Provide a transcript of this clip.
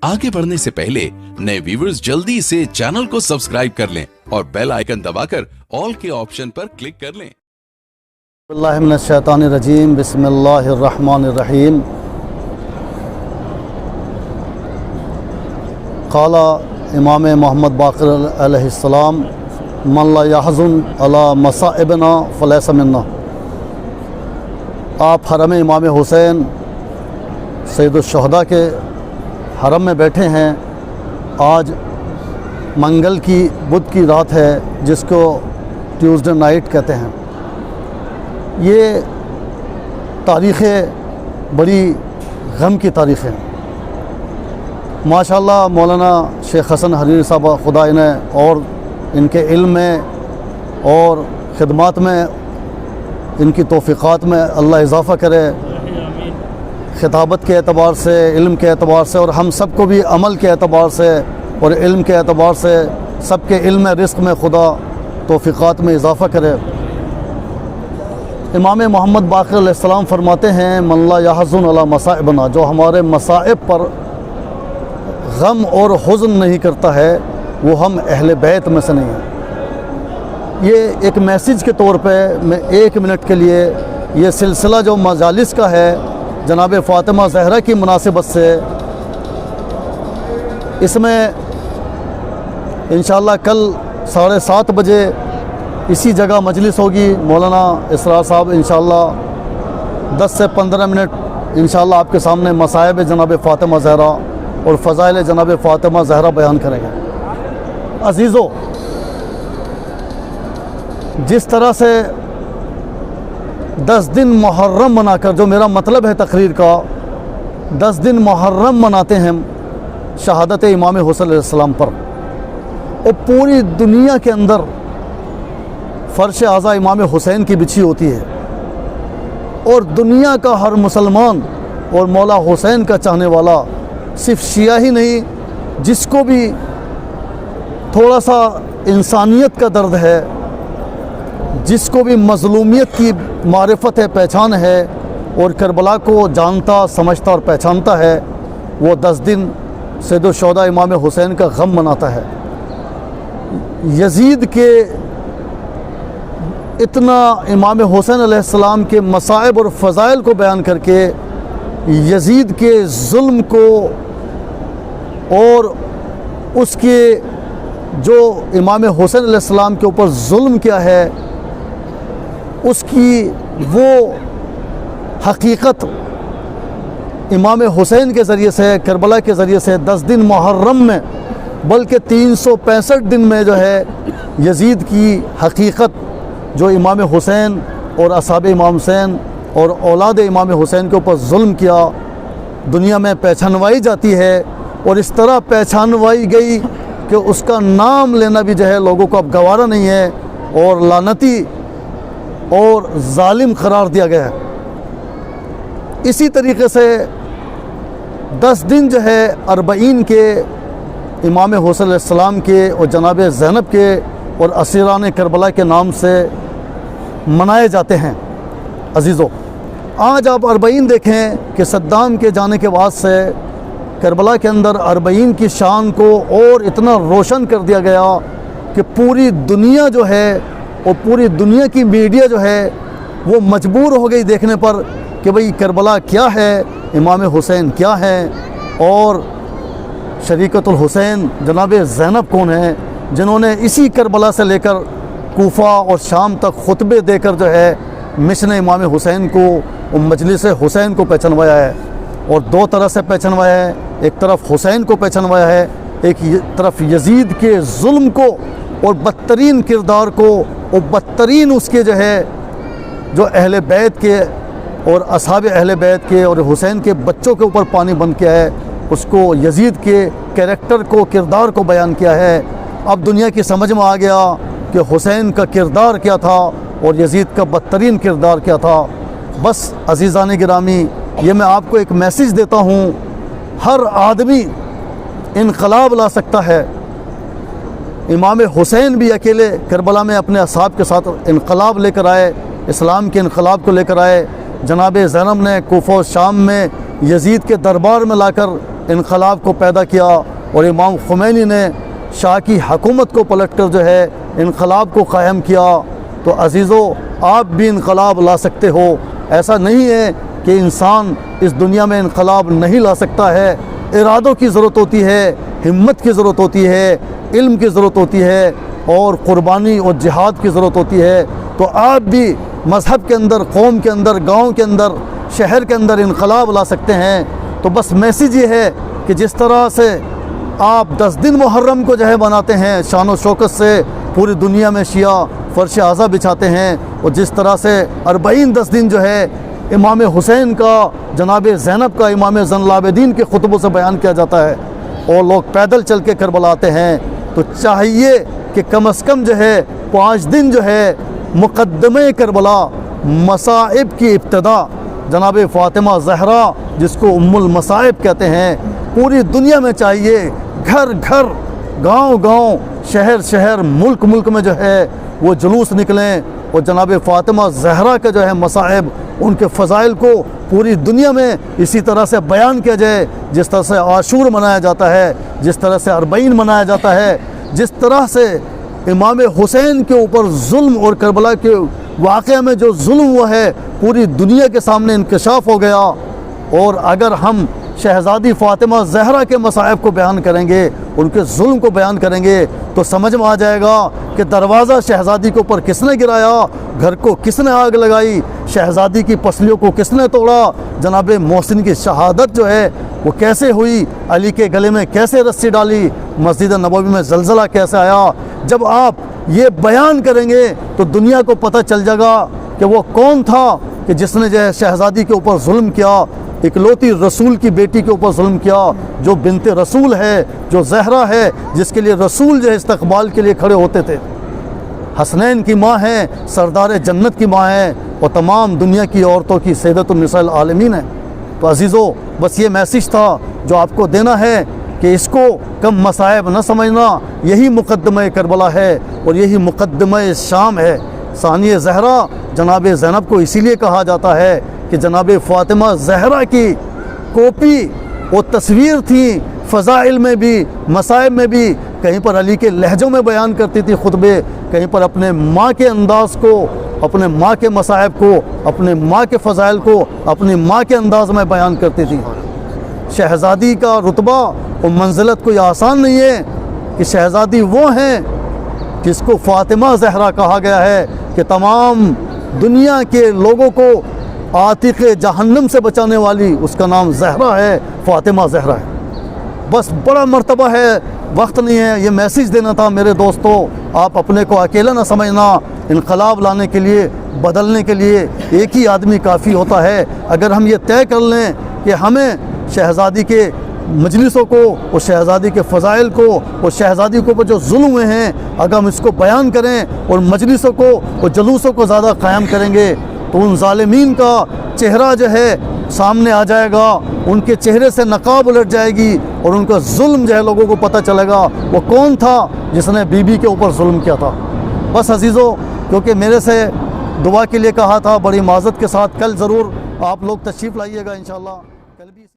आगे बढ़ने से पहले नए व्यूअर्स जल्दी से चैनल को सब्सक्राइब कर लें और बेल आइकन दबाकर ऑल के ऑप्शन पर क्लिक कर लें। बिस्मिल्लाह मिनश शैतानिर रजीम, बिस्मिल्लाहिर रहमानिर रहीम। क़ाला इमाम मोहम्मद बाक़िर अलैहिस्सलाम, मन ला यहज़ुन अला मसाइबना फ़लैसा मिन्ना। आप हरम इमाम हुसैन सैयदुश्शुहदा के हरम में बैठे हैं। आज मंगल की बुध की रात है, जिसको ट्यूसडे नाइट कहते हैं। ये तारीख़ें बड़ी गम की तारीख़ हैं। माशाअल्लाह मौलाना शेख हसन हरीरी साहब, खुदा इन्हें और इनके इल्म में और ख़िदमत में, इनकी तौफ़ीक़ात में अल्लाह इजाफ़ा करे, ख़िताबत के एतबार से, इल्म के एतबार से, और हम सबको भी अमल के एतबार से और इल्म के एतबार से सबके इल्म रिज़्क़ में खुदा तौफ़ीक़ात में इजाफ़ा करे। इमाम मोहम्मद बाक़िर अलैहिस्सलाम फरमाते हैं, मन ला यहज़ुन अला मसाइबना, जो हमारे मसाइब पर गम और हुज़्न नहीं करता है वो हम अहले बैत में से नहीं हैं। ये एक मैसेज के तौर पे मैं 1 मिनट के लिए ये सिलसिला जो मजालिस का है जनाब फ़ातिमा ज़हरा की मुनासिबत से, इसमें इंशाअल्लाह कल 7:30 बजे इसी जगह मजलिस होगी। मौलाना इसरार साहब इंशाअल्लाह 10 से 15 मिनट इंशाअल्लाह आपके सामने मसाइब जनाब फ़ातिमा ज़हरा और फ़ज़ाइल जनाब फ़ातिमा ज़हरा बयान करेंगे। अज़ीज़ों, जिस तरह से 10 दिन मुहर्रम मनाकर, जो मेरा मतलब है तकरीर का, 10 दिन मुहर्रम मनाते हैं शहादत इमाम हुसैन अलैहिस्सलाम पर, और पूरी दुनिया के अंदर फ़र्श आज़ा इमाम हुसैन की बिछी होती है, और दुनिया का हर मुसलमान और मौला हुसैन का चाहने वाला, सिर्फ शिया ही नहीं, जिसको भी थोड़ा सा इंसानियत का दर्द है, जिसको भी मज़लूमियत की मारिफत है, पहचान है, और करबला को जानता समझता और पहचानता है, वो 10 दिन सैयदुश्शुहदा इमाम हुसैन का गम मनाता है। यजीद के इतना इमाम हुसैन अलैहिस्सलाम के मसाइब और फ़ज़ाइल को बयान करके यजीद के जुल्म को और उसके जो इमाम हुसैन अलैहिस्सलाम के ऊपर जुल्म किया है उसकी वो हकीकत इमाम हुसैन के ज़रिए से, करबला के ज़रिए से 10 दिन मुहर्रम में, बल्कि 365 दिन में जो है यजीद की हकीकत, जो इमाम हुसैन और असहाब इमाम हुसैन और औलाद इमाम हुसैन के ऊपर जुल्म किया, दुनिया में पहचानवाई जाती है। और इस तरह पहचानवाई गई कि उसका नाम लेना भी जो है लोगों को अब गवारा नहीं है, और लानती और जालिम करार दिया गया है। इसी तरीके से 10 दिन जो है अरबईन के इमाम हुसैन अलैहिस्सलाम के और जनाब ज़ैनब के और असीरान करबला के नाम से मनाए जाते हैं। अजीज़ों, आज आप अरबईन देखें कि सद्दाम के जाने के बाद से करबला के अंदर अरबईन की शान को और इतना रोशन कर दिया गया कि पूरी दुनिया जो है और पूरी दुनिया की मीडिया जो है वो मजबूर हो गई देखने पर कि भाई करबला क्या है, इमाम हुसैन क्या है, और शरीकतुल हुसैन जनाब ज़ैनब कौन है, जिन्होंने इसी करबला से लेकर कूफा और शाम तक खुतबे देकर जो है मिशन इमाम हुसैन को और मजलिस हुसैन को पहचानवाया है। और 2 तरह से पहचानवाया है, एक तरफ हुसैन को पहचानवाया है, एक तरफ यजीद के जुल्म को और बदतरीन किरदार को और बदतरीन उसके जो है जो अहले बैत के और असहाब अहले बैत के और हुसैन के बच्चों के ऊपर पानी बंद किया है, उसको यजीद के कैरेक्टर को, किरदार को बयान किया है। अब दुनिया की समझ में आ गया कि हुसैन का किरदार क्या था और यजीद का बदतरीन किरदार क्या था। बस अज़ीज़ान गिरामी, ये मैं आपको एक मैसेज देता हूँ, हर आदमी इनकलाब ला सकता है। इमाम हुसैन भी अकेले करबला में अपने असहाब के साथ इनकलाब लेकर आए, इस्लाम के इनकलाब को लेकर आए। जनाब ज़ैनब ने कूफा शाम में यजीद के दरबार में लाकर इनकलाब को पैदा किया और इमाम खुमैनी ने शाह की हुकूमत को पलटकर जो है इनकलाब को कायम किया। तो अजीज़ों, आप भी इनकलाब ला सकते हो। ऐसा नहीं है कि इंसान इस दुनिया में इनकलाब नहीं ला सकता है। इरादों की ज़रूरत होती है, हिम्मत की ज़रूरत होती है, इल्म की ज़रूरत होती है और क़ुरबानी और जिहाद की ज़रूरत होती है। तो आप भी मज़हब के अंदर, कौम के अंदर, गाँव के अंदर, शहर के अंदर इनकलाब ला सकते हैं। तो बस मैसेज ये है कि जिस तरह से आप 10 दिन मुहर्रम को जो है बनाते हैं शान व शौकत से, पूरी दुनिया में शिया फ़र्श आज़ा बिछाते हैं, और जिस तरह से 40 10 दिन जो है इमाम हुसैन का, जनाब ज़ैनब का, इमाम ज़ैनुल-आबिदीन के खुतबों से बयान किया जाता है और लोग पैदल चल के करबला आते हैं। तो चाहिए कि कम से कम जो है 5 दिन जो है मुक़द्दमे करबला, मसाइब की इब्तिदा जनाब फ़ातिमा ज़हरा, जिसको उम्मुल मसाइब कहते हैं, पूरी दुनिया में चाहिए। घर घर, गांव गांव, शहर शहर, मुल्क मुल्क में जो है वो जुलूस निकलें और जनाब फ़ातिमा ज़हरा के जो है मसाइब, उनके फ़ज़ाइल को पूरी दुनिया में इसी तरह से बयान किया जाए। जिस तरह से आशूर मनाया जाता है, जिस तरह से 40 मनाया जाता है, जिस तरह से इमाम हुसैन के ऊपर जुल्म और करबला के वाक़े में जो जुल्म हुआ है पूरी दुनिया के सामने इंकशाफ हो गया। और अगर हम शहज़ादी फ़ातिमा ज़हरा के मसाइब को बयान करेंगे, उनके जुल्म को बयान करेंगे, तो समझ में आ जाएगा कि दरवाज़ा शहज़ादी के ऊपर किसने गिराया, घर को किसने आग लगाई, शहज़ादी की पसलियों को किसने तोड़ा, जनाब मोहसिन की शहादत जो है वो कैसे हुई, अली के गले में कैसे रस्सी डाली, मस्जिद नबवी में ज़लज़ला कैसे आया। जब आप ये बयान करेंगे तो दुनिया को पता चल जाएगा कि वो कौन था कि जिसने जो है शहज़ादी के ऊपर जुल्म किया, इकलौती रसूल की बेटी के ऊपर जुल्म किया, जो बिनते रसूल है, जो ज़हरा है, जिसके लिए रसूल जो है इस्तक़बाल के लिए खड़े होते थे। हसनैन की माँ है, सरदार जन्नत की माँ है और तमाम दुनिया की औरतों की सैयदतुन निसाइल आलमीन है। तो अजीज़ों, बस ये मैसेज था जो आपको देना है कि इसको कम मसाइब न समझना। यही मुक़द्दमे करबला है और यही मुक़द्दमे शाम है। सानिया ज़हरा जनाब ज़ैनब को इसीलिए कहा जाता है कि जनाब फ़ातिमा ज़हरा की कॉपी वो तस्वीर थी, फ़ज़ाइल में भी, मसाइब में भी। कहीं पर अली के लहजों में बयान करती थी खुतबे, कहीं पर अपने माँ के अंदाज़ को, अपने माँ के मसाइब को, अपने माँ के फ़ज़ाइल को अपनी माँ के अंदाज़ में बयान करती थी। शहज़ादी का रुतबा और मंजिलत कोई आसान नहीं है कि शहज़ादी वो हैं जिसको फ़ातिमा ज़हरा कहा गया है कि तमाम दुनिया के लोगों को आतिक़ जहन्नम से बचाने वाली, उसका नाम ज़हरा है, फ़ातिमा ज़हरा है। बस बड़ा मर्तबा है, वक्त नहीं है, ये मैसेज देना था मेरे दोस्तों। आप अपने को अकेला ना समझना। इनकलाब लाने के लिए, बदलने के लिए एक ही आदमी काफ़ी होता है। अगर हम ये तय कर लें कि हमें शहज़ादी के मजलिसों को और शहज़ादी के फ़ज़ाइल को और शहज़ादी के ऊपर जो जुल्म हुए हैं, अगर हम इसको बयान करें और मजलिसों को और जलूसों को ज़्यादा क़ायम करेंगे तो उन ज़ालिमीन का चेहरा जो है सामने आ जाएगा, उनके चेहरे से नकाब उलट जाएगी और उनका जुल्म जो है लोगों को पता चलेगा वो कौन था जिसने बीबी के ऊपर जुल्म किया था। बस अजीज़ों, क्योंकि मेरे से दुआ के लिए कहा था, बड़ी माज़रत के साथ कल ज़रूर आप लोग तशरीफ़ लाइएगा इंशाअल्लाह। कल भी